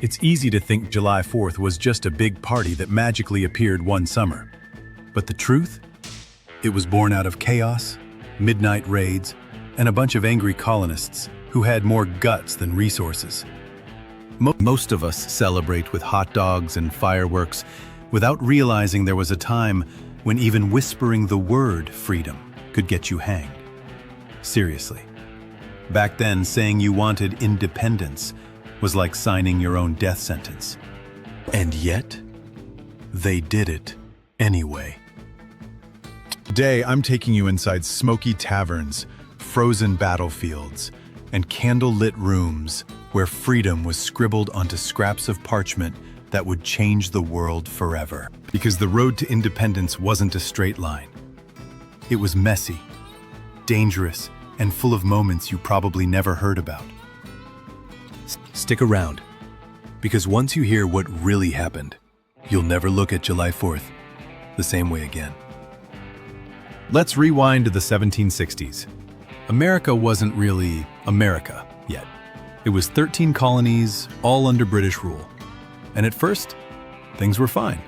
It's easy to think July 4th was just a big party that magically appeared one summer. But the truth? It was born out of chaos, midnight raids, and a bunch of angry colonists who had more guts than resources. Most of us celebrate with hot dogs and fireworks without realizing there was a time when even whispering the word freedom could get you hanged. Seriously. Back then, saying you wanted independence was like signing your own death sentence. And yet, they did it anyway. Today, I'm taking you inside smoky taverns, frozen battlefields, and candle-lit rooms where freedom was scribbled onto scraps of parchment that would change the world forever. Because the road to independence wasn't a straight line. It was messy, dangerous, and full of moments you probably never heard about. Stick around, because once you hear what really happened, you'll never look at July 4th the same way again. Let's rewind to the 1760s. America wasn't really America yet. It was 13 colonies, all under British rule. And at first, things were fine.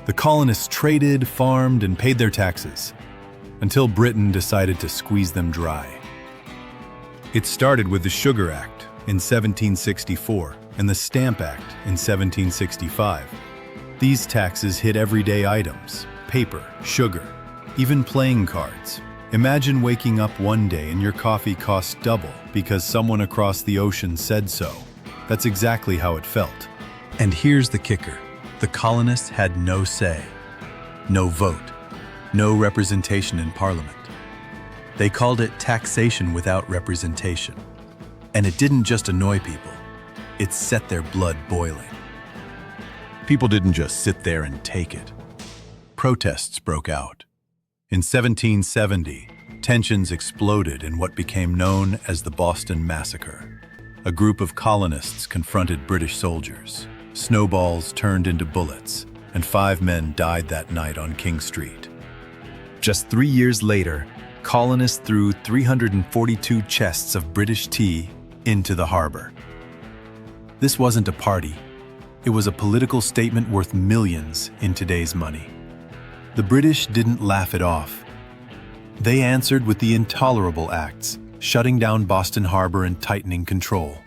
The colonists traded, farmed, and paid their taxes, until Britain decided to squeeze them dry. It started with the Sugar Act in 1764 and the Stamp Act in 1765. These taxes hit everyday items, paper, sugar, even playing cards. Imagine waking up one day and your coffee costs double because someone across the ocean said so. That's exactly how it felt. And here's the kicker. The colonists had no say, no vote, no representation in Parliament. They called it taxation without representation. And it didn't just annoy people, it set their blood boiling. People didn't just sit there and take it. Protests broke out. In 1770, tensions exploded in what became known as the Boston Massacre. A group of colonists confronted British soldiers. Snowballs turned into bullets, and 5 men died that night on King Street. Just 3 years later, colonists threw 342 chests of British tea into the harbor. This wasn't a party. It was a political statement worth millions in today's money. The British didn't laugh it off. They answered with the intolerable acts, shutting down Boston Harbor and tightening control.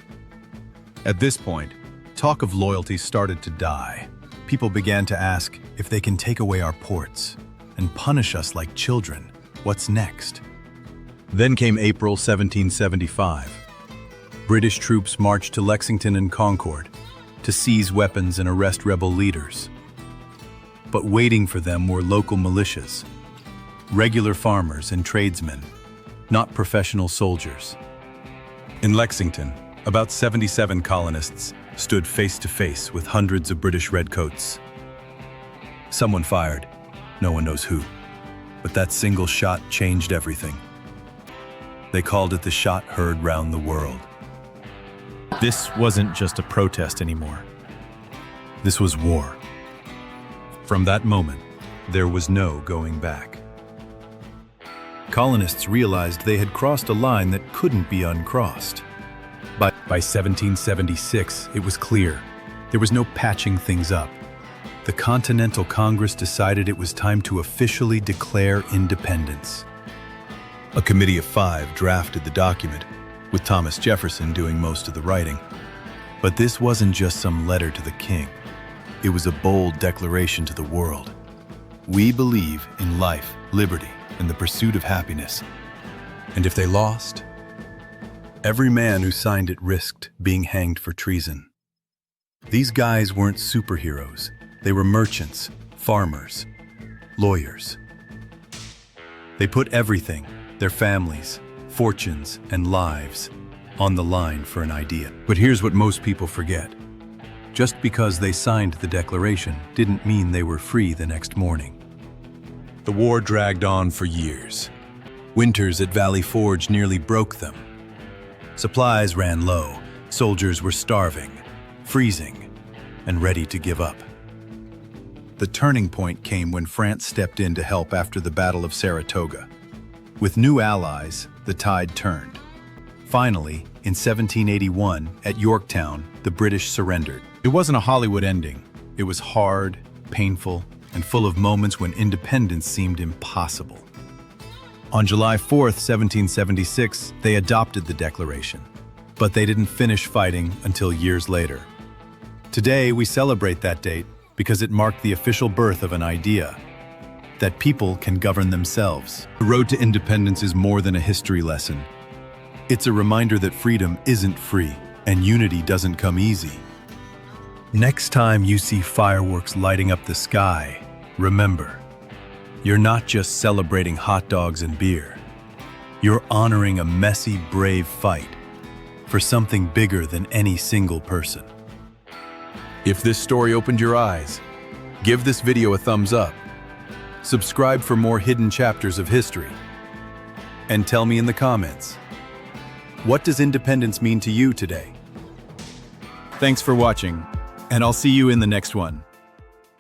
At this point, talk of loyalty started to die. People began to ask if they can take away our ports and punish us like children. What's next? Then came April 1775. British troops marched to Lexington and Concord to seize weapons and arrest rebel leaders. But waiting for them were local militias, regular farmers and tradesmen, not professional soldiers. In Lexington, about 77 colonists stood face to face with hundreds of British redcoats. Someone fired, no one knows who, but that single shot changed everything. They called it the shot heard round the world. This wasn't just a protest anymore. This was war. From that moment, there was no going back. Colonists realized they had crossed a line that couldn't be uncrossed. By 1776, it was clear. There was no patching things up. The Continental Congress decided it was time to officially declare independence. A committee of 5 drafted the document, with Thomas Jefferson doing most of the writing. But this wasn't just some letter to the king. It was a bold declaration to the world. We believe in life, liberty, and the pursuit of happiness. And if they lost, every man who signed it risked being hanged for treason. These guys weren't superheroes. They were merchants, farmers, lawyers. They put everything, their families, fortunes, and lives, on the line for an idea. But here's what most people forget. Just because they signed the declaration didn't mean they were free the next morning. The war dragged on for years. Winters at Valley Forge nearly broke them. Supplies ran low, soldiers were starving, freezing, and ready to give up. The turning point came when France stepped in to help after the Battle of Saratoga. With new allies, the tide turned. Finally, in 1781, at Yorktown, the British surrendered. It wasn't a Hollywood ending. It was hard, painful, and full of moments when independence seemed impossible. On July 4th, 1776, they adopted the Declaration, but they didn't finish fighting until years later. Today, we celebrate that date because it marked the official birth of an idea, that people can govern themselves. The road to independence is more than a history lesson. It's a reminder that freedom isn't free, and unity doesn't come easy. Next time you see fireworks lighting up the sky, remember, you're not just celebrating hot dogs and beer. You're honoring a messy, brave fight for something bigger than any single person. If this story opened your eyes, give this video a thumbs up. Subscribe for more hidden chapters of history. And tell me in the comments, what does independence mean to you today? Thanks for watching, and I'll see you in the next one.